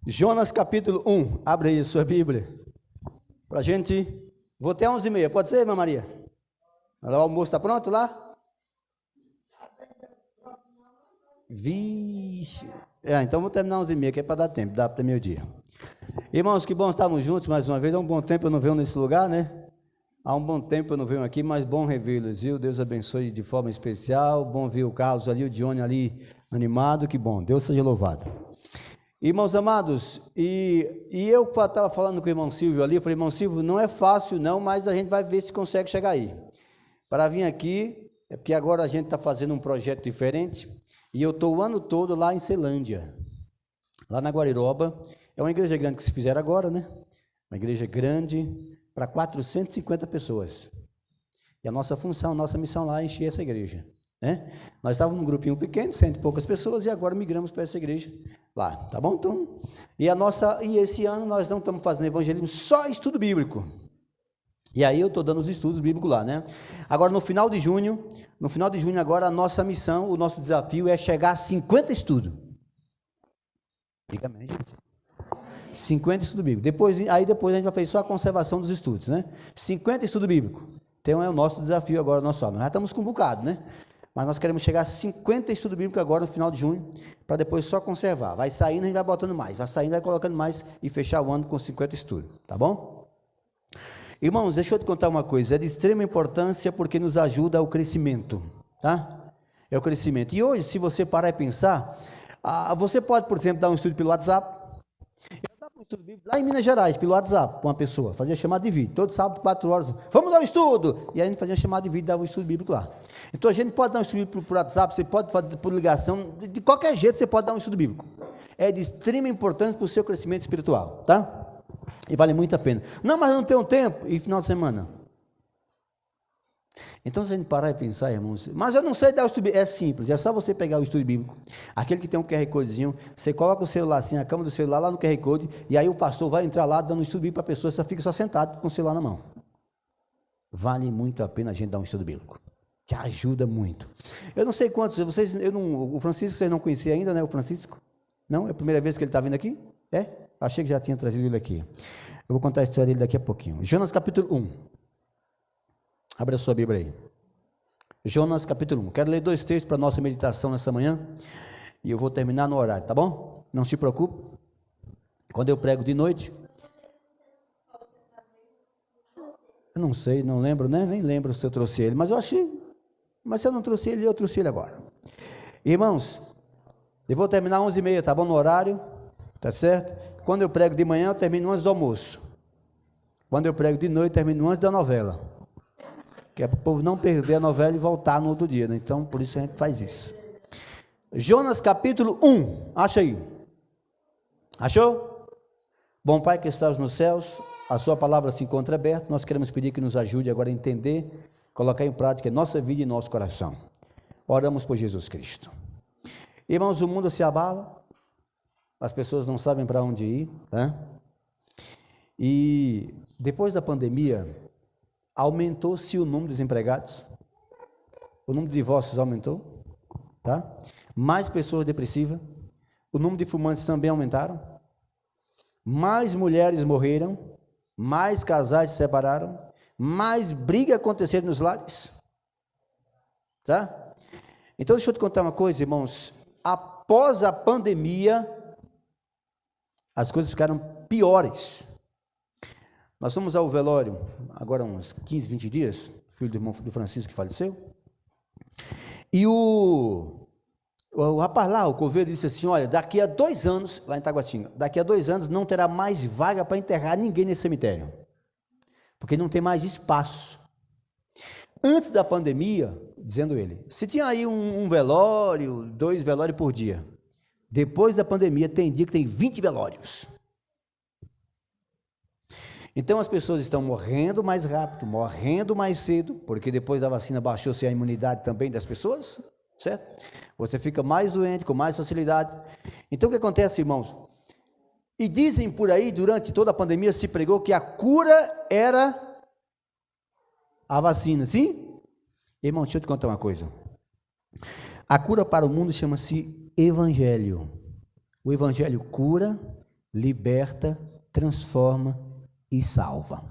Jonas capítulo 1, abre aí a sua Bíblia, para a gente, vou até 11h30, pode ser, irmã Maria? O almoço está pronto lá? Vixe, então vou terminar 11h30, que é para dar tempo, dá para meio-dia. Irmãos, que bom estarmos juntos mais uma vez, há um bom tempo eu não venho nesse lugar, né? Há um bom tempo eu não venho aqui, mas bom revê-los, viu? Deus abençoe de forma especial, bom ver o Carlos ali, o Dione ali, animado, que bom, Deus seja louvado. Irmãos amados, e eu estava falando com o irmão Silvio ali, eu falei, irmão Silvio, não é fácil não, mas a gente vai ver se consegue chegar aí. Para vir aqui, é porque agora a gente está fazendo um projeto diferente, e eu estou o ano todo lá em Ceilândia, lá na Guariroba, é uma igreja grande que se fizeram agora, né? Uma igreja grande para 450 pessoas. E a nossa função, a nossa missão lá é encher essa igreja, né? Nós estávamos num grupinho pequeno, 100 e poucas pessoas, e agora migramos para essa igreja lá, tá bom? Então, e esse ano nós não estamos fazendo evangelismo, só estudo bíblico. E aí eu estou dando os estudos bíblicos lá, né? Agora no final de junho agora a nossa missão, o nosso desafio é chegar a 50 estudos. Diga amém, gente. 50 estudos bíblicos. Depois a gente vai fazer só a conservação dos estudos, né? 50 estudos bíblicos. Então é o nosso desafio agora, nós já estamos com um bocado, né? Mas nós queremos chegar a 50 estudos bíblicos agora no final de junho, para depois só conservar. Vai saindo, a gente vai botando mais, vai saindo, vai colocando mais e fechar o ano com 50 estudos, tá bom? Irmãos, deixa eu te contar uma coisa, é de extrema importância porque nos ajuda ao crescimento, tá? É o crescimento. E hoje, se você parar e pensar, você pode, por exemplo, dar um estudo pelo WhatsApp. Eu dava um estudo bíblico lá em Minas Gerais, pelo WhatsApp, com uma pessoa, fazia chamada de vídeo, todo sábado, 4 horas, vamos dar um estudo! E aí a gente fazia chamada de vídeo, dava um estudo bíblico lá. Então a gente pode dar um estudo bíblico por WhatsApp, você pode fazer por ligação, de qualquer jeito você pode dar um estudo bíblico. É de extrema importância para o seu crescimento espiritual, tá? E vale muito a pena. Não, mas eu não tenho tempo, e final de semana? Então, se a gente parar e pensar, irmãos, mas eu não sei dar o estudo bíblico, é simples, é só você pegar o estudo bíblico, aquele que tem um QR Codezinho, você coloca o celular assim, a câmera do celular lá no QR Code, e aí o pastor vai entrar lá dando um estudo bíblico para a pessoa, você fica só sentado com o celular na mão. Vale muito a pena a gente dar um estudo bíblico, te ajuda muito. Eu não sei quantos, o Francisco vocês não conheciam ainda, né, o Francisco? Não? É a primeira vez que ele está vindo aqui? É? Achei que já tinha trazido ele aqui. Eu vou contar a história dele daqui a pouquinho. Jonas capítulo 1. Abra a sua Bíblia aí. Jonas capítulo 1. Quero ler 2 textos para a nossa meditação nessa manhã. E eu vou terminar no horário, tá bom? Não se preocupe. Quando eu prego de noite. Eu não sei, não lembro, né? Nem lembro se eu trouxe ele. Mas eu achei. Mas se eu não trouxe ele, eu trouxe ele agora. Irmãos, eu vou terminar 11h30, tá bom? No horário. Tá certo? Quando eu prego de manhã, eu termino antes do almoço. Quando eu prego de noite, eu termino antes da novela. Que é para o povo não perder a novela e voltar no outro dia, né? Então, por isso a gente faz isso. Jonas capítulo 1. Acha aí. Achou? Bom Pai que estás nos céus, a sua palavra se encontra aberta. Nós queremos pedir que nos ajude agora a entender, colocar em prática nossa vida e nosso coração. Oramos por Jesus Cristo. Irmãos, o mundo se abala. As pessoas não sabem para onde ir, né? E depois da pandemia, aumentou-se o número de desempregados, o número de divórcios aumentou, tá? Mais pessoas depressivas, o número de fumantes também aumentaram, mais mulheres morreram, mais casais se separaram, mais briga aconteceram nos lares, tá? Então deixa eu te contar uma coisa, irmãos, após a pandemia, as coisas ficaram piores. Nós fomos ao velório, agora uns 15, 20 dias, filho do irmão do Francisco que faleceu, e o rapaz lá, o coveiro, disse assim, olha, daqui a 2 anos, lá em Taguatinga, daqui a 2 anos não terá mais vaga para enterrar ninguém nesse cemitério, porque não tem mais espaço. Antes da pandemia, dizendo ele, se tinha aí um velório, 2 velórios por dia, depois da pandemia, tem dia que tem 20 velórios. Então, as pessoas estão morrendo mais rápido, morrendo mais cedo, porque depois da vacina baixou-se a imunidade também das pessoas, certo? Você fica mais doente, com mais facilidade. Então, o que acontece, irmãos? E dizem por aí, durante toda a pandemia, se pregou que a cura era a vacina, sim? Irmão, deixa eu te contar uma coisa. A cura para o mundo chama-se Evangelho. O Evangelho cura, liberta, transforma e salva.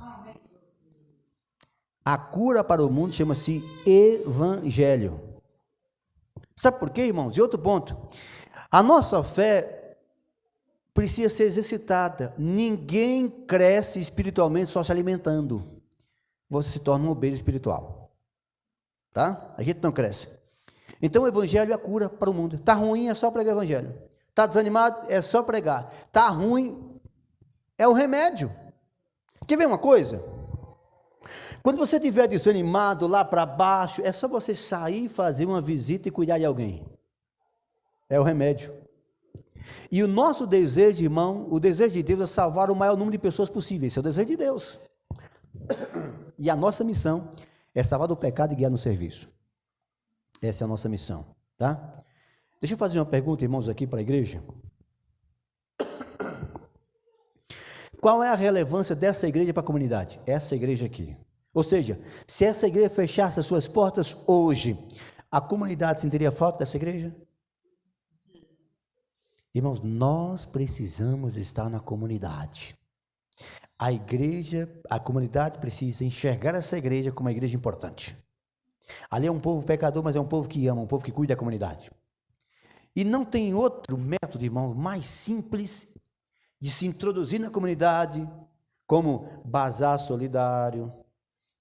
A cura para o mundo chama-se evangelho. Sabe por quê, irmãos? E outro ponto, a nossa fé precisa ser exercitada. Ninguém cresce espiritualmente só se alimentando. Você se torna um obeso espiritual. Tá? A gente não cresce. Então o evangelho é a cura para o mundo. Está ruim, é só pregar o evangelho. Está desanimado, é só pregar. Está ruim, é o remédio. Quer ver uma coisa? Quando você estiver desanimado lá para baixo, é só você sair, fazer uma visita e cuidar de alguém. É o remédio. E o nosso desejo, irmão, o desejo de Deus é salvar o maior número de pessoas possível. Esse é o desejo de Deus. E a nossa missão é salvar do pecado e guiar no serviço. Essa é a nossa missão, tá? Deixa eu fazer uma pergunta, irmãos, aqui para a igreja. Qual é a relevância dessa igreja para a comunidade? Essa igreja aqui. Ou seja, se essa igreja fechasse as suas portas hoje, a comunidade sentiria falta dessa igreja? Irmãos, nós precisamos estar na comunidade. A igreja, a comunidade precisa enxergar essa igreja como uma igreja importante. Ali é um povo pecador, mas é um povo que ama, um povo que cuida da comunidade. E não tem outro método, irmão, mais simples de se introduzir na comunidade, como bazar solidário,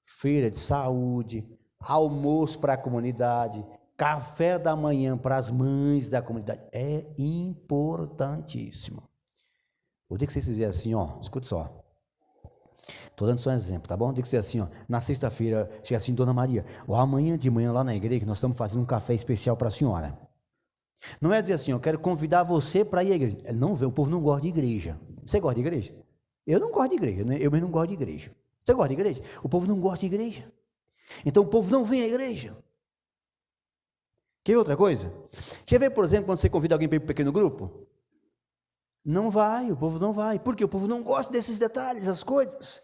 feira de saúde, almoço para a comunidade, café da manhã para as mães da comunidade. É importantíssimo. O dia que vocês fizerem assim, ó, escute só. Estou dando só um exemplo, tá bom? Tem que ser assim, ó, na sexta-feira, chega assim, Dona Maria, ó, amanhã de manhã lá na igreja, nós estamos fazendo um café especial para a senhora. Não é dizer assim, eu quero convidar você para ir à igreja. Não, o povo não gosta de igreja. Você gosta de igreja? Eu não gosto de igreja, né? Eu mesmo não gosto de igreja. Você gosta de igreja? O povo não gosta de igreja. Então o povo não vem à igreja. Quer ver outra coisa? Quer ver, por exemplo, quando você convida alguém para ir para um pequeno grupo? Não vai, o povo não vai. Por quê? O povo não gosta desses detalhes, as coisas.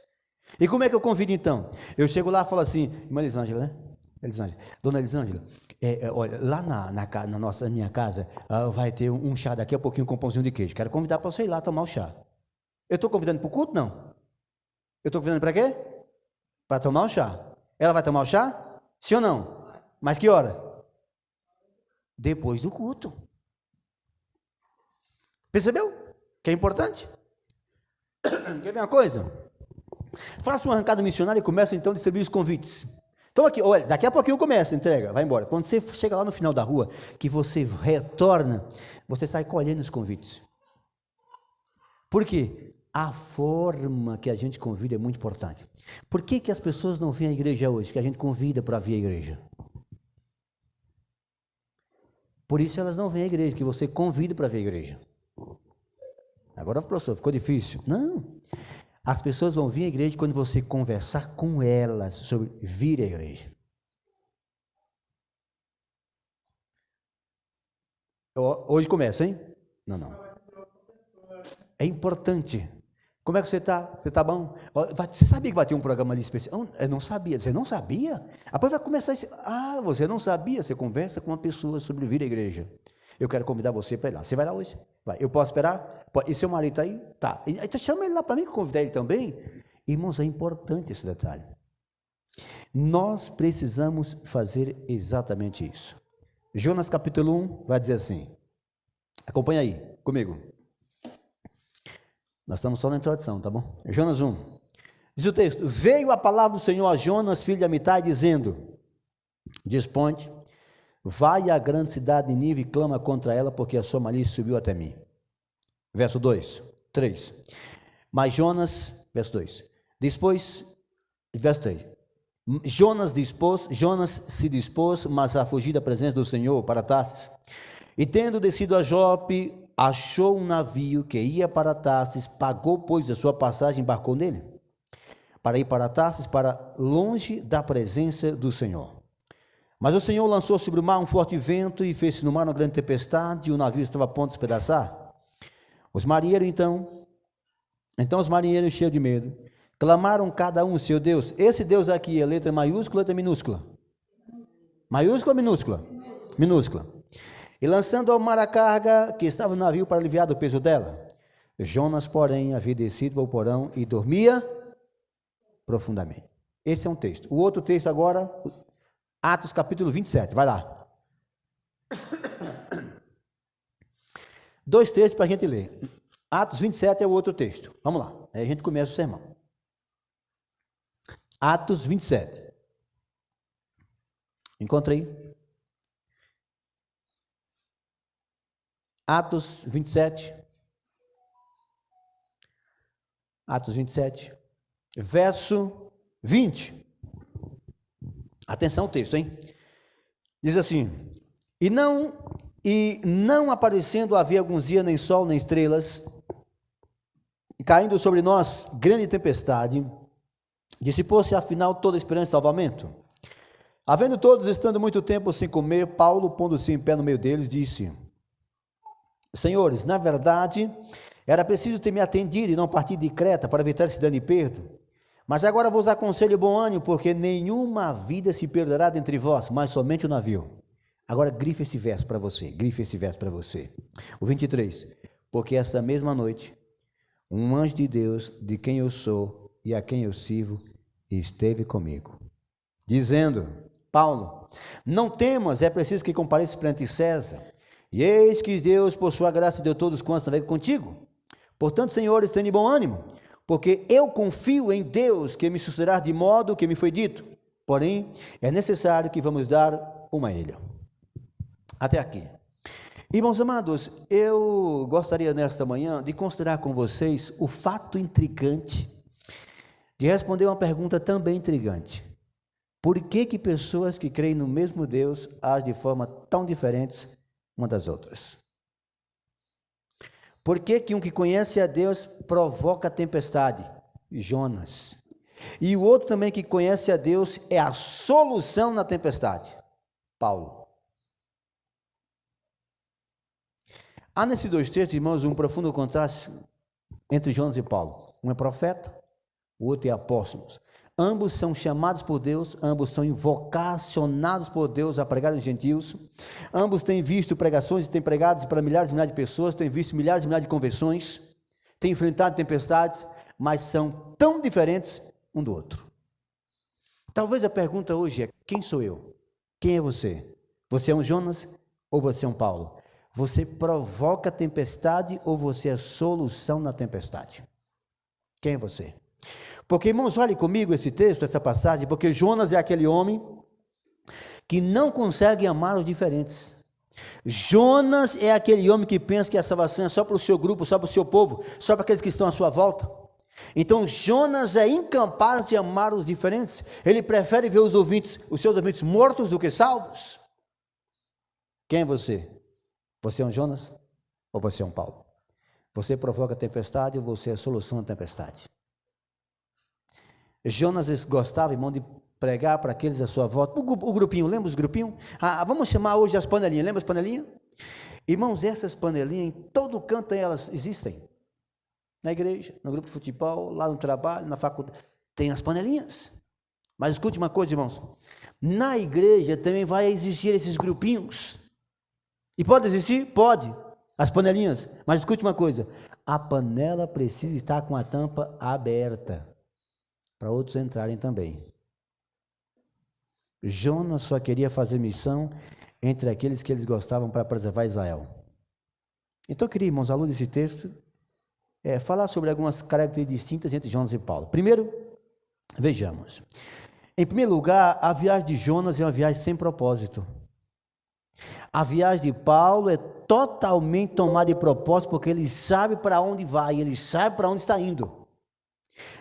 E como é que eu convido então? Eu chego lá e falo assim, irmã Elisângela, né? Elisângela, Dona Elisângela, olha, lá na minha casa vai ter um chá daqui a pouquinho com um pãozinho de queijo. Quero convidar para você ir lá tomar o chá. Eu estou convidando para o culto? Não. Eu estou convidando para quê? Para tomar o chá. Ela vai tomar o chá? Sim ou não? Mas que hora? Depois do culto. Percebeu? Que é importante? Quer ver uma coisa? Faça uma arrancada missionária e começa então a distribuir os convites. Então aqui, olha, daqui a pouquinho começa, entrega, vai embora. Quando você chega lá no final da rua, que você retorna, você sai colhendo os convites. Por quê? A forma que a gente convida é muito importante. Por que as pessoas não vêm à igreja hoje? Que a gente convida para vir à igreja. Por isso elas não vêm à igreja, que você convida para vir à igreja. Agora, professor, ficou difícil? Não. As pessoas vão vir à igreja quando você conversar com elas sobre vir à igreja. Hoje começa, hein? Não. É importante. Como é que você está? Você está bom? Você sabia que vai ter um programa ali especial? Eu não sabia. Você não sabia? Depois vai começar esse... você não sabia? Você conversa com uma pessoa sobre vir à igreja. Eu quero convidar você para ir lá. Você vai lá hoje? Vai. Eu posso esperar? E seu marido está aí? Tá. Então chama ele lá para mim, convidar ele também. Irmãos, é importante esse detalhe. Nós precisamos fazer exatamente isso. Jonas capítulo 1 vai dizer assim. Acompanha aí, comigo. Nós estamos só na introdução, tá bom? Jonas 1. Diz o texto: veio a palavra do Senhor a Jonas, filho de Amitai, dizendo: dispõe-te, vai à grande cidade de Nínive e clama contra ela, porque a sua malícia subiu até mim. Verso 2, 3. Mas Jonas, verso 2. Verso 3. Jonas se dispôs, mas a fugir da presença do Senhor para Tarsis. E tendo descido a Jope, achou um navio que ia para Tarsis, pagou, pois, a sua passagem, embarcou nele, para ir para Tarsis, para longe da presença do Senhor. Mas o Senhor lançou sobre o mar um forte vento e fez-se no mar uma grande tempestade, e o navio estava a ponto de despedaçar. Os marinheiros, então os marinheiros, cheios de medo, clamaram cada um o seu Deus. Esse Deus aqui é letra maiúscula ou letra minúscula? Maiúscula ou minúscula? Minúscula. E lançando ao mar a carga que estava no navio para aliviar do peso dela. Jonas, porém, havia descido para o porão e dormia profundamente. Esse é um texto. O outro texto agora, Atos capítulo 27, vai lá. 2 textos para a gente ler. Atos 27 é o outro texto. Vamos lá, aí a gente começa o sermão. Atos 27. Encontrei. Atos 27. Atos 27, verso 20. Atenção ao texto, hein? Diz assim: E não aparecendo havia alguns dias nem sol nem estrelas, e caindo sobre nós grande tempestade, dissipou-se afinal toda a esperança de salvamento. Havendo todos estando muito tempo sem comer, Paulo, pondo-se em pé no meio deles, disse: Senhores, na verdade, era preciso ter me atendido e não partir de Creta para evitar esse dano e perda. Mas agora vos aconselho bom ânimo, porque nenhuma vida se perderá dentre vós, mas somente o navio. Agora grife esse verso para você, O 23, porque essa mesma noite, um anjo de Deus, de quem eu sou e a quem eu sirvo, esteve comigo, dizendo: Paulo, não temas, é preciso que compareça perante César. E eis que Deus, por sua graça, deu todos quantos navegam contigo. Portanto, senhores, tenham bom ânimo, porque eu confio em Deus que me sucederá de modo que me foi dito. Porém, é necessário que vamos dar uma ilha. Até aqui. Irmãos amados, eu gostaria nesta manhã de considerar com vocês o fato intrigante de responder uma pergunta também intrigante. Por que pessoas que creem no mesmo Deus agem de forma tão diferentes uma das outras? Por que um que conhece a Deus provoca a tempestade? Jonas. E o outro também que conhece a Deus é a solução na tempestade? Paulo. Há nesses dois textos, irmãos, um profundo contraste entre Jonas e Paulo. Um é profeta, o outro é apóstolo. Ambos são chamados por Deus, ambos são invocacionados por Deus a pregar aos gentios. Ambos têm visto pregações e têm pregado para milhares e milhares de pessoas, têm visto milhares e milhares de conversões, têm enfrentado tempestades, mas são tão diferentes um do outro. Talvez a pergunta hoje é: quem sou eu? Quem é você? Você é um Jonas ou você é um Paulo? Você provoca a tempestade ou você é a solução na tempestade? Quem é você? Porque, irmãos, olhe comigo esse texto, essa passagem, porque Jonas é aquele homem que não consegue amar os diferentes. Jonas é aquele homem que pensa que a salvação é só para o seu grupo, só para o seu povo, só para aqueles que estão à sua volta. Então, Jonas é incapaz de amar os diferentes. Ele prefere ver os seus ouvintes mortos do que salvos. Quem é você? Você é um Jonas ou você é um Paulo? Você provoca a tempestade ou você é a solução da tempestade? Jonas gostava, irmão, de pregar para aqueles à sua volta. O grupinho, lembra os grupinhos? Vamos chamar hoje as panelinhas, lembra as panelinhas? Irmãos, essas panelinhas, em todo canto elas existem. Na igreja, no grupo de futebol, lá no trabalho, na faculdade, tem as panelinhas. Mas escute uma coisa, irmãos, na igreja também vai existir esses grupinhos. E pode existir? Pode, as panelinhas. Mas escute uma coisa, a panela precisa estar com a tampa aberta, para outros entrarem também. Jonas só queria fazer missão entre aqueles que eles gostavam para preservar Israel. Então eu queria, irmãos, à luz desse texto, falar sobre algumas características distintas entre Jonas e Paulo. Primeiro, vejamos. Em primeiro lugar, a viagem de Jonas é uma viagem sem propósito. A viagem de Paulo é totalmente tomada de propósito, porque ele sabe para onde vai, ele sabe para onde está indo.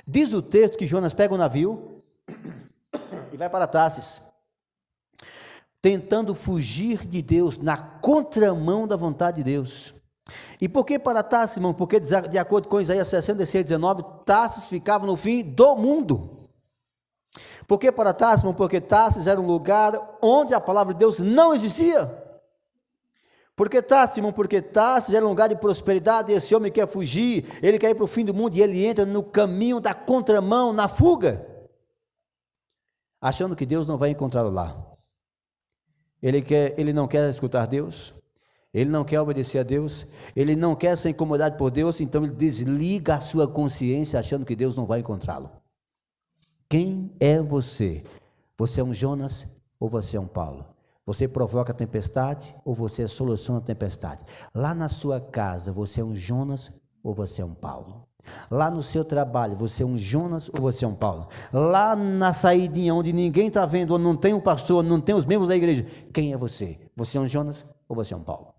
Diz o texto que Jonas pega o navio e vai para Tarsis, tentando fugir de Deus, na contramão da vontade de Deus. E por que para Tarsis, irmão? Porque de acordo com Isaías 66, 19, Tarsis ficava no fim do mundo. Por que para Tarsis, irmão? Porque Tarsis era um lugar onde a palavra de Deus não existia. Por que Tarsis, irmão? Porque Tarsis era um lugar de prosperidade, e esse homem quer fugir, ele quer ir para o fim do mundo, e ele entra no caminho da contramão, na fuga, achando que Deus não vai encontrá-lo lá. Ele não quer escutar Deus, Ele não quer obedecer a Deus, ele não quer ser incomodado por Deus, então ele desliga a sua consciência achando que Deus não vai encontrá-lo. Quem é você? Você é um Jonas ou você é um Paulo? Você provoca a tempestade ou você soluciona a tempestade? Lá na sua casa, você é um Jonas ou você é um Paulo? Lá no seu trabalho, você é um Jonas ou você é um Paulo? Lá na saídinha onde ninguém está vendo, onde não tem um pastor, não tem os membros da igreja, quem é você? Você é um Jonas ou você é um Paulo?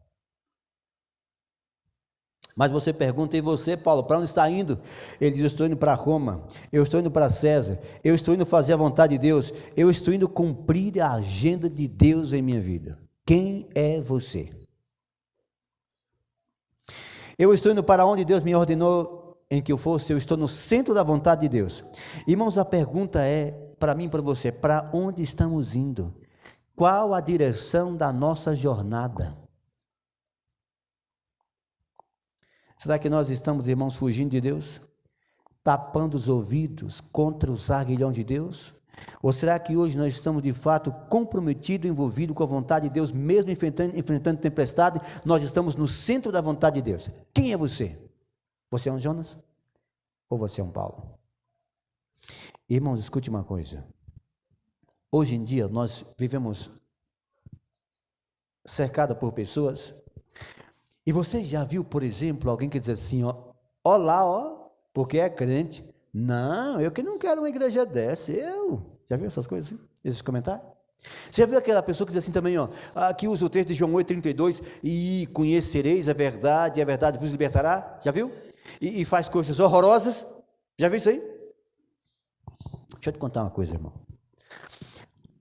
Mas você pergunta, e você, Paulo, para onde está indo? Ele diz, eu estou indo para Roma, eu estou indo para César, eu estou indo fazer a vontade de Deus, eu estou indo cumprir a agenda de Deus em minha vida. Quem é você? Eu estou indo para onde Deus me ordenou em que eu fosse, eu estou no centro da vontade de Deus. Irmãos, a pergunta é, para mim e para você, para onde estamos indo? Qual a direção da nossa jornada? Será que nós estamos, irmãos, fugindo de Deus? Tapando os ouvidos contra os aguilhões de Deus? Ou será que hoje nós estamos de fato comprometidos, envolvidos com a vontade de Deus, mesmo enfrentando tempestade, nós estamos no centro da vontade de Deus? Quem é você? Você é um Jonas? Ou você é um Paulo? Irmãos, escute uma coisa. Hoje em dia nós vivemos cercados por pessoas. E você já viu, por exemplo, alguém que diz assim, ó lá, ó, porque é crente. Não, eu que não quero uma igreja dessa, eu. Já viu essas coisas assim? Esses comentários? Você já viu aquela pessoa que diz assim também, ó, aqui usa o texto de João 8,32, e conhecereis a verdade vos libertará, já viu? E faz coisas horrorosas, já viu isso aí? Deixa eu te contar uma coisa, irmão.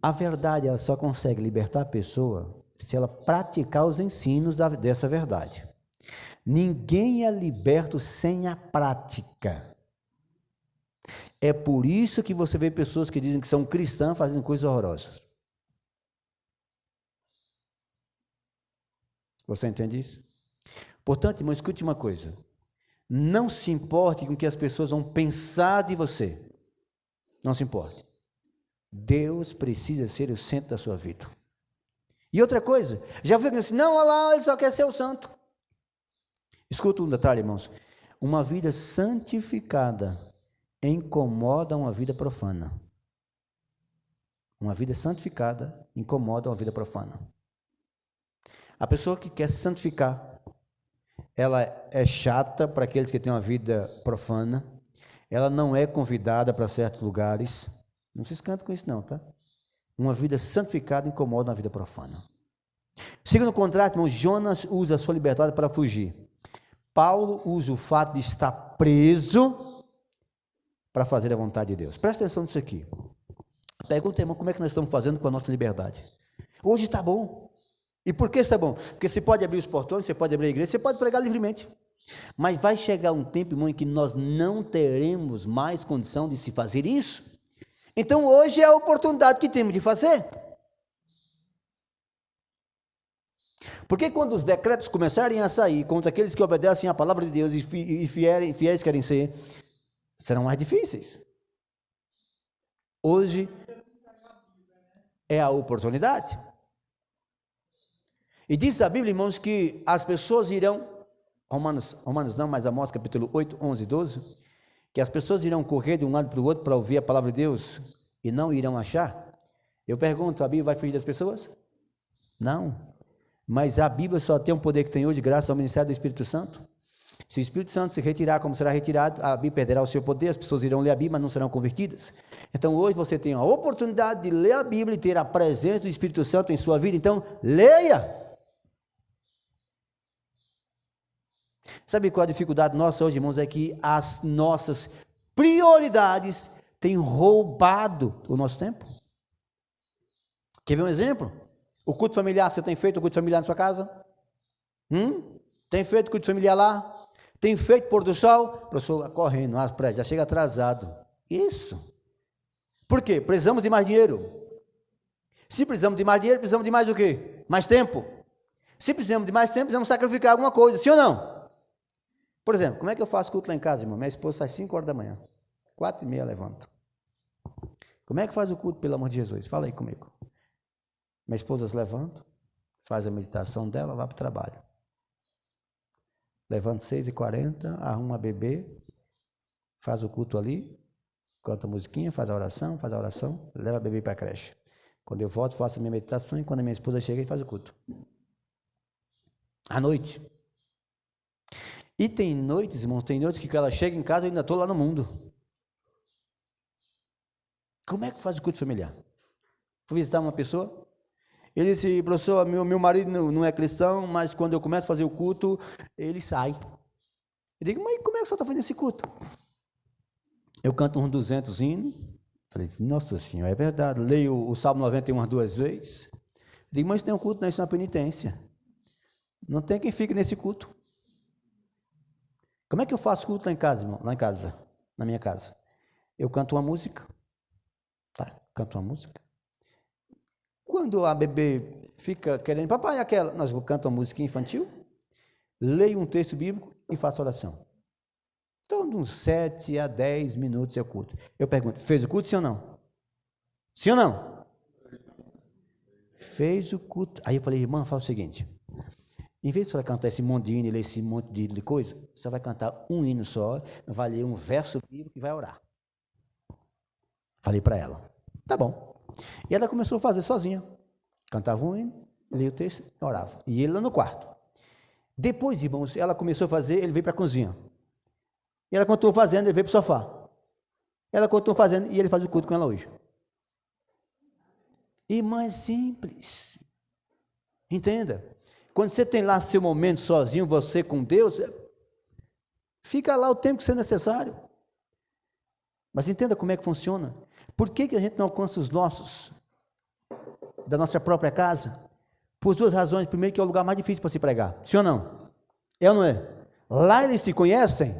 A verdade, ela só consegue libertar a pessoa se ela praticar os ensinos dessa verdade. Ninguém é liberto sem a prática. É por isso que você vê pessoas que dizem que são cristãs fazendo coisas horrorosas. Você entende isso? Portanto, irmão, escute uma coisa. Não se importe com o que as pessoas vão pensar de você. Não se importe. Deus precisa ser o centro da sua vida. E outra coisa, já viu que assim, não, olha lá, ele só quer ser o santo. Escuta um detalhe, irmãos. Uma vida santificada incomoda uma vida profana. Uma vida santificada incomoda uma vida profana. A pessoa que quer se santificar, ela é chata para aqueles que têm uma vida profana, ela não é convidada para certos lugares. Não se escante com isso não, tá? Uma vida santificada incomoda uma vida profana. Segundo o contrato, irmão, Jonas usa a sua liberdade para fugir. Paulo usa o fato de estar preso para fazer a vontade de Deus. Presta atenção nisso aqui. Pergunta, irmão, como é que nós estamos fazendo com a nossa liberdade? Hoje está bom. E por que está bom? Porque você pode abrir os portões, você pode abrir a igreja, você pode pregar livremente. Mas vai chegar um tempo, irmão, em que nós não teremos mais condição de se fazer isso. Então hoje é a oportunidade que temos de fazer. Porque quando os decretos começarem a sair contra aqueles que obedecem à palavra de Deus e fiéis querem ser, serão mais difíceis. Hoje é a oportunidade. E diz a Bíblia, irmãos, que as pessoas irão, Romanos não, mas Amós capítulo 8, 11 e 12, que as pessoas irão correr de um lado para o outro para ouvir a palavra de Deus e não irão achar. Eu pergunto, a Bíblia vai fugir das pessoas? Não. Mas a Bíblia só tem o poder que tem hoje, graças ao ministério do Espírito Santo. Se o Espírito Santo se retirar, como será retirado, a Bíblia perderá o seu poder, as pessoas irão ler a Bíblia, mas não serão convertidas. Então hoje você tem a oportunidade de ler a Bíblia e ter a presença do Espírito Santo em sua vida, então leia. Sabe qual a dificuldade nossa hoje, irmãos? É que as nossas prioridades têm roubado o nosso tempo. Quer ver um exemplo? O culto familiar, você tem feito o culto familiar na sua casa? Tem feito o culto familiar lá? Tem feito pôr do sol? O professor correndo, já chega atrasado. Isso. Por quê? Precisamos de mais dinheiro. Se precisamos de mais dinheiro, precisamos de mais o quê? Mais tempo. Se precisamos de mais tempo, precisamos sacrificar alguma coisa, sim ou não? Por exemplo, como é que eu faço culto lá em casa, irmão? Minha esposa sai 5 horas da manhã, 4h30 levanta. Como é que faz o culto, pelo amor de Jesus? Fala aí comigo. Minha esposa se levanta, faz a meditação dela, vai para o trabalho. Levanta 6h40, arruma a bebê, faz o culto ali, canta a musiquinha, faz a oração, leva a bebê para a creche. Quando eu volto, faço a minha meditação e quando a minha esposa chega, ele faz o culto. À noite. E tem noites, irmãos, que ela chega em casa e eu ainda estou lá no mundo. Como é que faz o culto familiar? Fui visitar uma pessoa, ele disse, professor, meu marido não é cristão, mas quando eu começo a fazer o culto, ele sai. Eu digo, mas como é que você está fazendo esse culto? Eu canto uns 200 hinos. Falei, nossa senhora, é verdade. Leio o Salmo 91 umas 2 vezes. Eu digo, mas tem um culto, não, isso é uma penitência. Não tem quem fique nesse culto. Como é que eu faço culto lá em casa, irmão? Lá em casa, na minha casa. Eu canto uma música. Tá, canto uma música. Quando a bebê fica querendo, papai, aquela, nós cantamos uma música infantil, leio um texto bíblico e faço oração. Então, de uns 7 a 10 minutos é o culto. Eu pergunto, fez o culto, sim ou não? Sim ou não? Fez o culto. Aí eu falei, irmã, fala o seguinte, em vez de você cantar esse monte de hino e ler esse monte de coisa, você vai cantar um hino só, vai ler um verso bíblico e vai orar. Falei para ela, tá bom. E ela começou a fazer sozinha. Cantava um hino, lia o texto, orava. E ele lá no quarto. Depois, irmãos, ela começou a fazer, ele veio para a cozinha. E ela continuou fazendo, ele veio para o sofá. Ela continuou fazendo e ele faz o culto com ela hoje. Irmã, é simples. Entenda. Quando você tem lá seu momento sozinho, você com Deus, fica lá o tempo que for necessário. Mas entenda como é que funciona. Por que a gente não alcança os nossos, da nossa própria casa? Por 2 razões. Primeiro, que é o lugar mais difícil para se pregar. Sim ou não? É ou não é? Lá eles se conhecem.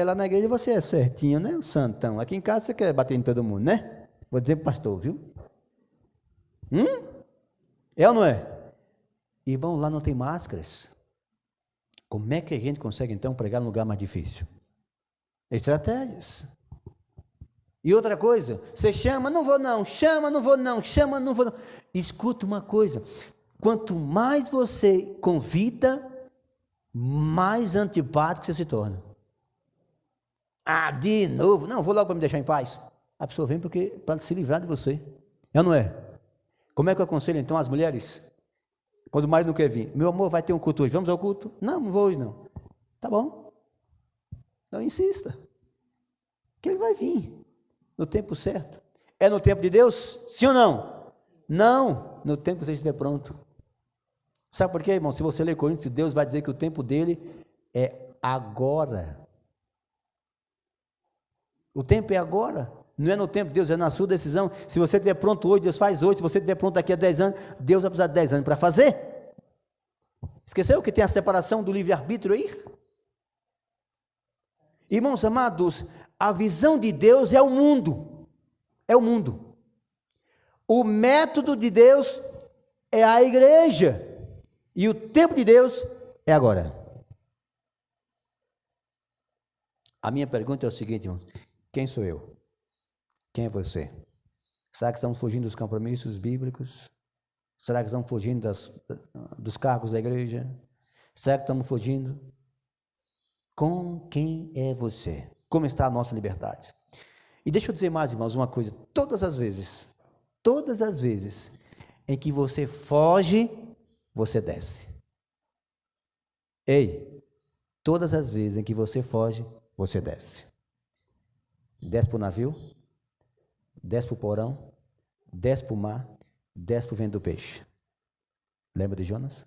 Lá na igreja você é certinho, né? O santão. Aqui em casa você quer bater em todo mundo, né? Vou dizer para o pastor, viu? É ou não é? Irmão, lá não tem máscaras. Como é que a gente consegue então pregar no lugar mais difícil? Estratégias. E outra coisa, você chama, não vou não, chama, não vou não, chama, não vou não. Escuta uma coisa, quanto mais você convida, mais antipático você se torna. De novo, não, vou logo para me deixar em paz. A pessoa vem para se livrar de você. É ou não é? Como é que eu aconselho então as mulheres? Quando o marido não quer vir, meu amor, vai ter um culto hoje, vamos ao culto? Não vou hoje não. Tá bom. Não insista, que ele vai vir no tempo certo. É no tempo de Deus? Sim ou não? Não, no tempo que você estiver pronto. Sabe por quê, irmão? Se você ler Coríntios, Deus vai dizer que o tempo dele é agora. O tempo é agora. Não é no tempo de Deus, é na sua decisão. Se você estiver pronto hoje, Deus faz hoje. Se você estiver pronto daqui a 10 anos, Deus vai precisar de 10 anos para fazer. Esqueceu que tem a separação do livre-arbítrio aí? Irmãos amados, a visão de Deus é o mundo. É o mundo. O método de Deus é a igreja. E o tempo de Deus é agora. A minha pergunta é o seguinte, irmãos. Quem sou eu? Quem é você? Será que estamos fugindo dos compromissos bíblicos? Será que estamos fugindo dos cargos da igreja? Será que estamos fugindo? Com quem é você? Como está a nossa liberdade? E deixa eu dizer mais, irmãos, uma coisa. Todas as vezes em que você foge, você desce. Ei, todas as vezes em que você foge, você desce. Desce para o navio, desce para o porão, desce para o mar, desce para o vento do peixe. Lembra de Jonas?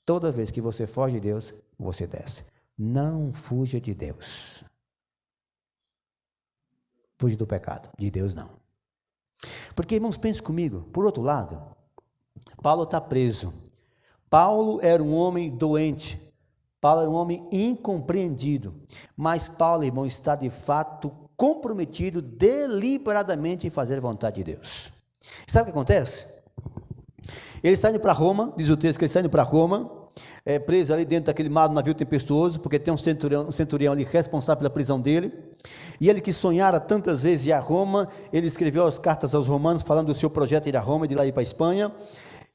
Toda vez que você foge de Deus, você desce. Não fuja de Deus. Fuja do pecado, de Deus não. Porque, irmãos, pense comigo, por outro lado, Paulo está preso. Paulo era um homem doente. Paulo era um homem incompreendido. Mas Paulo, irmão, está de fato comprometido deliberadamente em fazer a vontade de Deus. Sabe o que acontece? Ele está indo para Roma, diz o texto que ele está indo para Roma, preso ali dentro daquele mar do navio tempestuoso, porque tem um centurião ali responsável pela prisão dele, e ele que sonhara tantas vezes ir a Roma, ele escreveu as cartas aos romanos, falando do seu projeto de ir a Roma, de lá ir para a Espanha,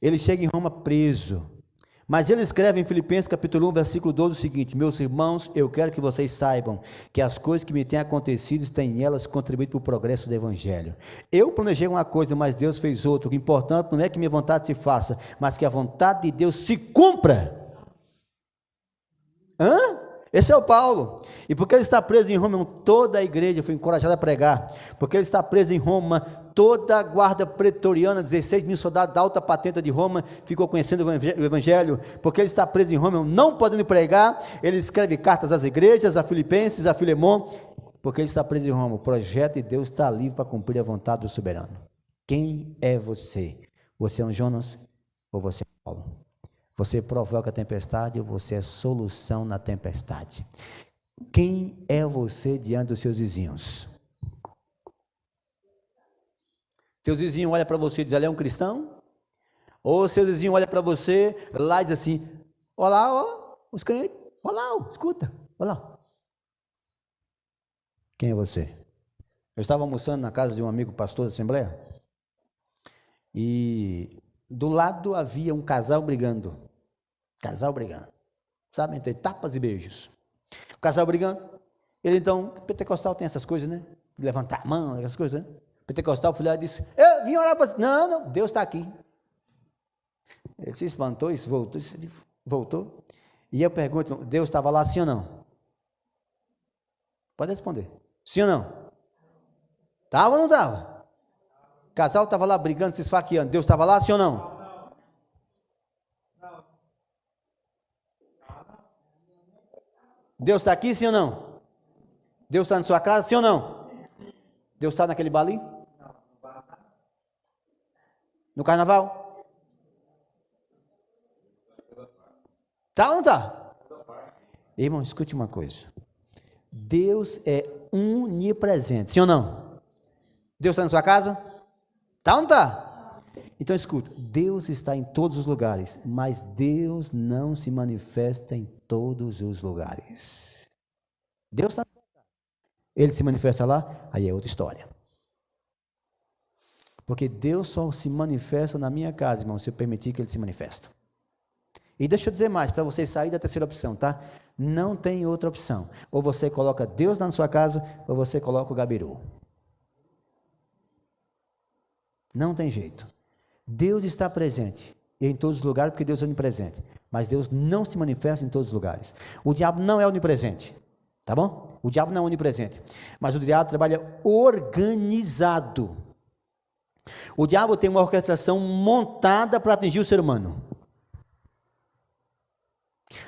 Ele chega em Roma preso. Mas ele escreve em Filipenses capítulo 1, versículo 12 o seguinte: meus irmãos, eu quero que vocês saibam que as coisas que me têm acontecido têm em elas contribuído para o progresso do Evangelho. Eu planejei uma coisa, mas Deus fez outra. O importante não é que minha vontade se faça, mas que a vontade de Deus se cumpra. Esse é o Paulo. E porque ele está preso em Roma, toda a igreja foi encorajada a pregar. Porque ele está preso em Roma, toda a guarda pretoriana, 16 mil soldados da alta patente de Roma, ficou conhecendo o Evangelho. Porque ele está preso em Roma, não podendo pregar, ele escreve cartas às igrejas, a Filipenses, a Filemon. Porque ele está preso em Roma, o projeto de Deus está livre para cumprir a vontade do soberano. Quem é você? Você é um Jonas ou você é um Paulo? Você provoca a tempestade ou você é solução na tempestade? Quem é você diante dos seus vizinhos? Teus vizinhos olham para você e dizem, ele é um cristão? Ou seus vizinhos olham para você lá e dizem assim, olá, ó, os crentes, olá, ó, escuta, olá. Quem é você? Eu estava almoçando na casa de um amigo pastor da Assembleia e do lado havia um casal brigando, sabe, entre tapas e beijos. O casal brigando, ele então, pentecostal tem essas coisas, né? Levantar a mão, essas coisas, né? Pentecostal, o filho disse, eu vim orar para você. Não, Deus está aqui. Ele se espantou e voltou. E eu pergunto, Deus estava lá sim ou não? Pode responder. Sim ou não? Estava ou não estava? O casal estava lá brigando, se esfaqueando. Deus estava lá sim ou não? Deus está aqui, sim ou não? Deus está na sua casa, sim ou não? Deus está naquele baile? No carnaval? Está ou não está? Irmão, escute uma coisa. Deus é onipresente, sim ou não? Deus está na sua casa? Está ou não está? Então escute, Deus está em todos os lugares, mas Deus não se manifesta em todos os lugares. Deus está, ele se manifesta lá, aí é outra história. Porque Deus só se manifesta na minha casa, irmão, se eu permitir que ele se manifeste. E deixa eu dizer mais, para você sair da terceira opção, tá? Não tem outra opção. Ou você coloca Deus na sua casa, ou você coloca o gabiru. Não tem jeito. Deus está presente em todos os lugares, porque Deus é onipresente. Mas Deus não se manifesta em todos os lugares. O diabo não é onipresente, tá bom? O diabo não é onipresente. Mas o diabo trabalha organizado. O diabo tem uma orquestração montada para atingir o ser humano.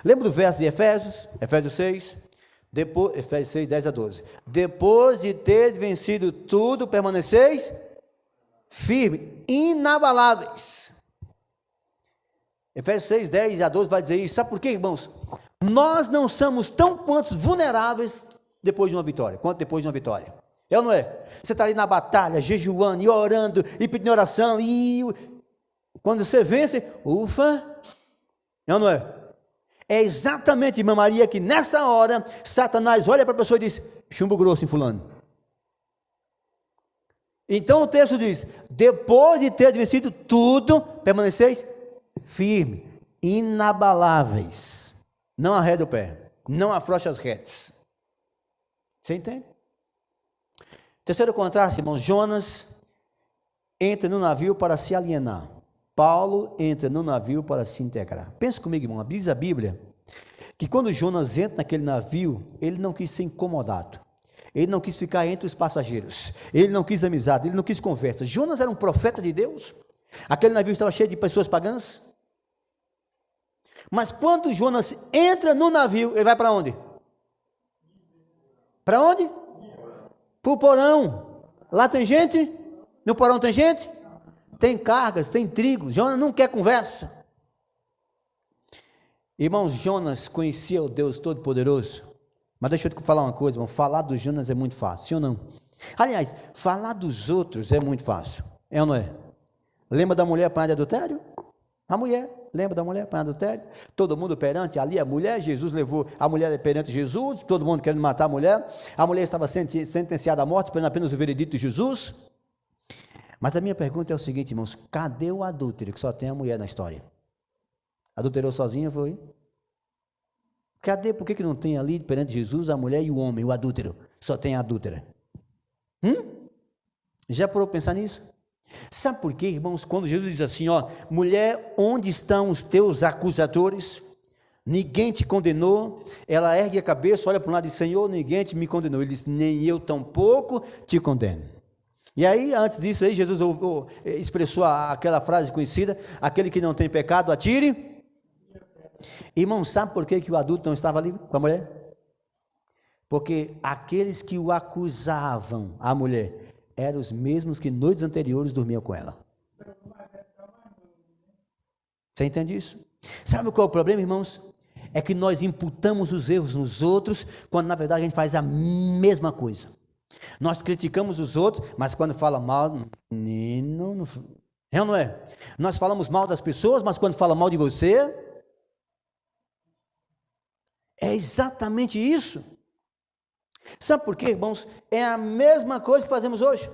Lembra do verso de Efésios? Efésios 6? Efésios 6, 10 a 12. Depois de ter vencido tudo, permaneceis firmes, inabaláveis. Efésios 6, 10 a 12 vai dizer isso. Sabe por quê, irmãos? Nós não somos tão quantos vulneráveis depois de uma vitória, quanto depois de uma vitória. É ou não é? Você está ali na batalha, jejuando e orando, e pedindo oração, e quando você vence, ufa, é ou não é? É exatamente, irmã Maria, que nessa hora, Satanás olha para a pessoa e diz, chumbo grosso em fulano. Então o texto diz, depois de ter vencido tudo, permaneceis firmes, inabaláveis, não arreda o pé, não afrouxa as redes. Você entende? Terceiro contraste, irmãos, Jonas entra no navio para se alienar. Paulo entra no navio para se integrar. Pensa comigo, irmão, diz a Bíblia que quando Jonas entra naquele navio, ele não quis ser incomodado. Ele não quis ficar entre os passageiros. Ele não quis amizade, ele não quis conversa. Jonas era um profeta de Deus. Aquele navio estava cheio de pessoas pagãs. Mas quando Jonas entra no navio, ele vai para onde? Para onde? Para o porão. Lá tem gente? No porão tem gente? Tem cargas, tem trigo. Jonas não quer conversa. Irmãos, Jonas conhecia o Deus Todo-Poderoso. Mas deixa eu te falar uma coisa, irmão. Falar do Jonas é muito fácil, sim ou não? Aliás, falar dos outros é muito fácil. É ou não é? Lembra da mulher apanhada de adultério? A mulher, lembra da mulher apanhada de adultério? Todo mundo perante ali a mulher, Jesus levou a mulher perante Jesus, todo mundo querendo matar a mulher estava sentenciada à morte, esperando apenas o veredito de Jesus. Mas a minha pergunta é o seguinte, irmãos, cadê o adúltero que só tem a mulher na história? Adulterou sozinha, foi? Cadê? Por que não tem ali perante Jesus a mulher e o homem, o adúltero? Só tem a adúltera. Já parou para pensar nisso? Sabe por quê, irmãos? Quando Jesus diz assim, ó, mulher, onde estão os teus acusadores? Ninguém te condenou. Ela ergue a cabeça, olha para um lado e diz, Senhor, ninguém me condenou. Ele diz, nem eu tampouco te condeno. E aí, antes disso, aí, Jesus expressou aquela frase conhecida, aquele que não tem pecado, atire. Irmão, sabe por que o adulto não estava ali com a mulher? Porque aqueles que o acusavam, a mulher, eram os mesmos que noites anteriores dormiam com ela. Você entende isso? Sabe qual é o problema, irmãos? É que nós imputamos os erros nos outros, quando na verdade a gente faz a mesma coisa. Nós criticamos os outros, mas quando fala mal, não é? Nós falamos mal das pessoas, mas quando fala mal de você, é exatamente isso. Sabe por quê, irmãos? É a mesma coisa que fazemos hoje.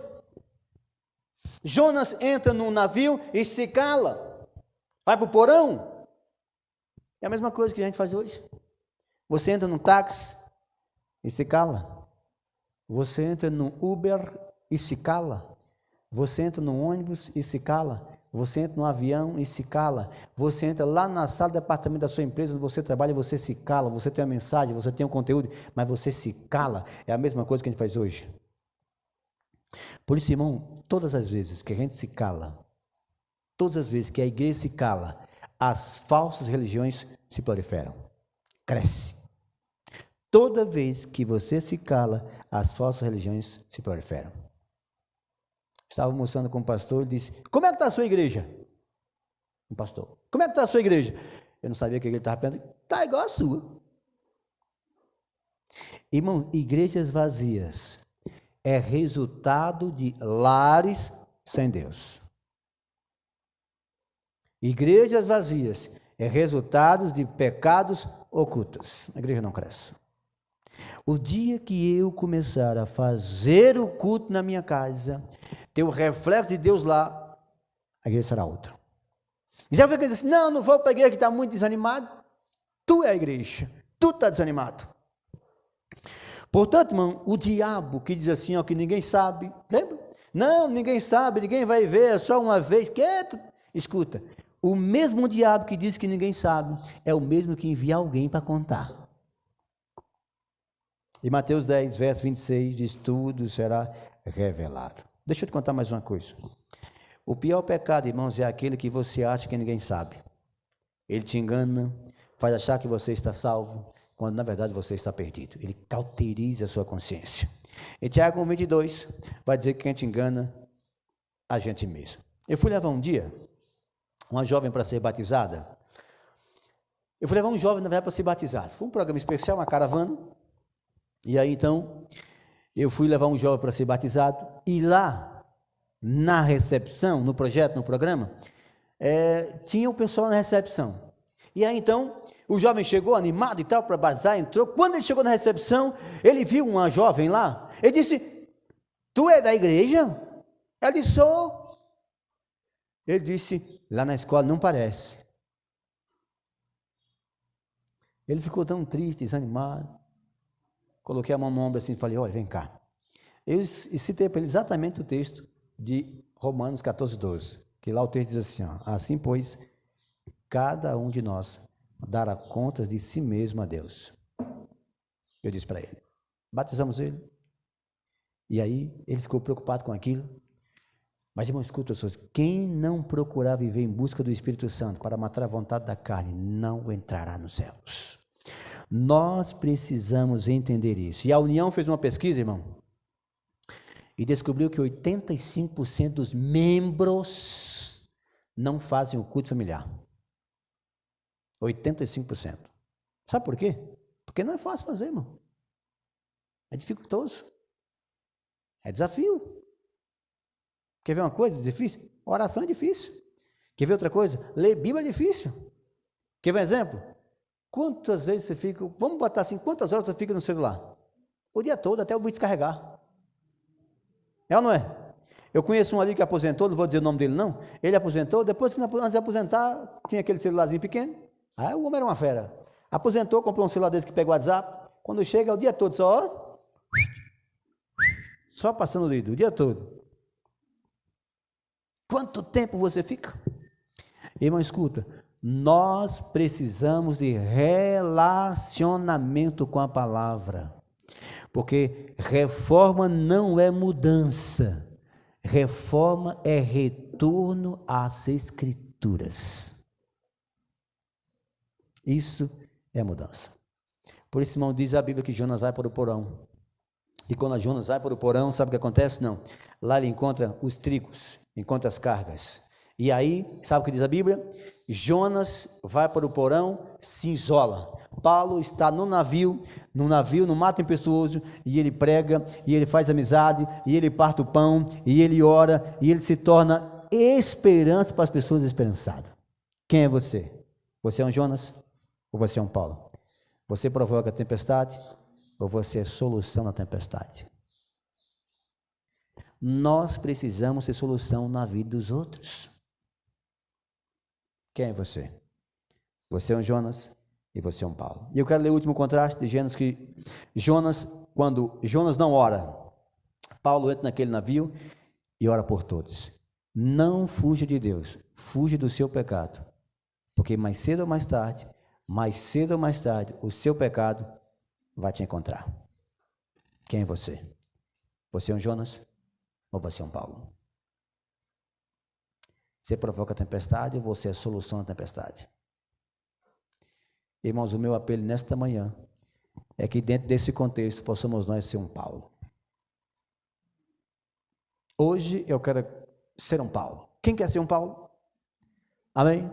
Jonas entra num navio e se cala, vai para o porão. É a mesma coisa que a gente faz hoje. Você entra num táxi e se cala. Você entra no Uber e se cala. Você entra no ônibus e se cala. Você entra no avião e se cala. Você entra lá na sala de departamento da sua empresa onde você trabalha e você se cala. Você tem a mensagem, você tem o conteúdo, mas você se cala. É a mesma coisa que a gente faz hoje. Por isso, irmão, todas as vezes que a gente se cala, todas as vezes que a igreja se cala, as falsas religiões se proliferam. Cresce. Toda vez que você se cala, as falsas religiões se proliferam. Estava almoçando com um pastor e disse, como é que está a sua igreja? Um pastor, como é que está a sua igreja? Eu não sabia o que ele estava pensando. Está igual a sua. Irmão, igrejas vazias é resultado de lares sem Deus. Igrejas vazias é resultado de pecados ocultos. A igreja não cresce. O dia que eu começar a fazer o culto na minha casa, ter o reflexo de Deus lá, a igreja será outra. E já fica dizendo, não vou para a igreja que está muito desanimado. Tu é a igreja, tu está desanimado. Portanto, irmão, o diabo que diz assim, ó, que ninguém sabe, lembra? Não, ninguém sabe, ninguém vai ver, é só uma vez. Escuta, o mesmo diabo que diz que ninguém sabe, é o mesmo que envia alguém para contar. E Mateus 10, verso 26, diz, tudo será revelado. Deixa eu te contar mais uma coisa. O pior pecado, irmãos, é aquele que você acha que ninguém sabe. Ele te engana, faz achar que você está salvo, quando na verdade você está perdido. Ele cauteriza a sua consciência. Em Tiago 1:22, vai dizer que quem te engana, a gente mesmo. Eu fui levar um dia uma jovem para ser batizada. Eu fui levar um jovem, na verdade, para ser batizado. Foi um programa especial, uma caravana. E aí, então, eu fui levar um jovem para ser batizado. E lá, na recepção, no projeto, no programa, tinha o pessoal na recepção. E aí, então, o jovem chegou animado e tal, para batizar, entrou. Quando ele chegou na recepção, ele viu uma jovem lá. Ele disse, tu é da igreja? Ela disse, sou. Ele disse, lá na escola não parece. Ele ficou tão triste, desanimado. Coloquei a mão no ombro assim e falei, olha, vem cá. Eu citei para ele exatamente o texto de Romanos 14:12, que lá o texto diz assim, ó, assim, pois, cada um de nós dará contas de si mesmo a Deus. Eu disse para ele, batizamos ele. E aí, ele ficou preocupado com aquilo. Mas, irmão, escuta, pessoas, quem não procurar viver em busca do Espírito Santo para matar a vontade da carne, não entrará nos céus. Nós precisamos entender isso. E a União fez uma pesquisa, irmão, e descobriu que 85% dos membros não fazem o culto familiar. 85%. Sabe por quê? Porque não é fácil fazer, irmão. É dificultoso. É desafio. Quer ver uma coisa difícil? Oração é difícil. Quer ver outra coisa? Ler Bíblia é difícil. Quer ver um exemplo? Quantas vezes você fica, vamos botar assim, quantas horas você fica no celular? O dia todo, até o bicho descarregar. É ou não é? Eu conheço um ali que aposentou, não vou dizer o nome dele não, ele aposentou, depois que antes de aposentar, tinha aquele celularzinho pequeno, aí o homem era uma fera, aposentou, comprou um celular desse que pega o WhatsApp, quando chega é o dia todo só passando o dedo, o dia todo. Quanto tempo você fica? Irmão, escuta, nós precisamos de relacionamento com a palavra, porque reforma não é mudança, reforma é retorno às Escrituras. Isso é mudança. Por isso, irmão, diz a Bíblia que Jonas vai para o porão. E quando Jonas vai para o porão, sabe o que acontece? Não. Lá ele encontra os trigos, encontra as cargas. E aí, sabe o que diz a Bíblia? Jonas vai para o porão, se isola. Paulo está no navio, no mar tempestuoso, e ele prega, e ele faz amizade, e ele parte o pão, e ele ora, e ele se torna esperança para as pessoas esperançadas. Quem é você? Você é um Jonas ou você é um Paulo? Você provoca a tempestade ou você é solução na tempestade? Nós precisamos ser solução na vida dos outros. Quem é você? Você é um Jonas e você é um Paulo. E eu quero ler o último contraste de Gênesis, que quando Jonas não ora, Paulo entra naquele navio e ora por todos. Não fuja de Deus, fuja do seu pecado, porque mais cedo ou mais tarde, o seu pecado vai te encontrar. Quem é você? Você é um Jonas ou você é um Paulo? Você provoca a tempestade ou você é a solução da tempestade? Irmãos, o meu apelo nesta manhã é que dentro desse contexto possamos nós ser um Paulo. Hoje eu quero ser um Paulo. Quem quer ser um Paulo? Amém?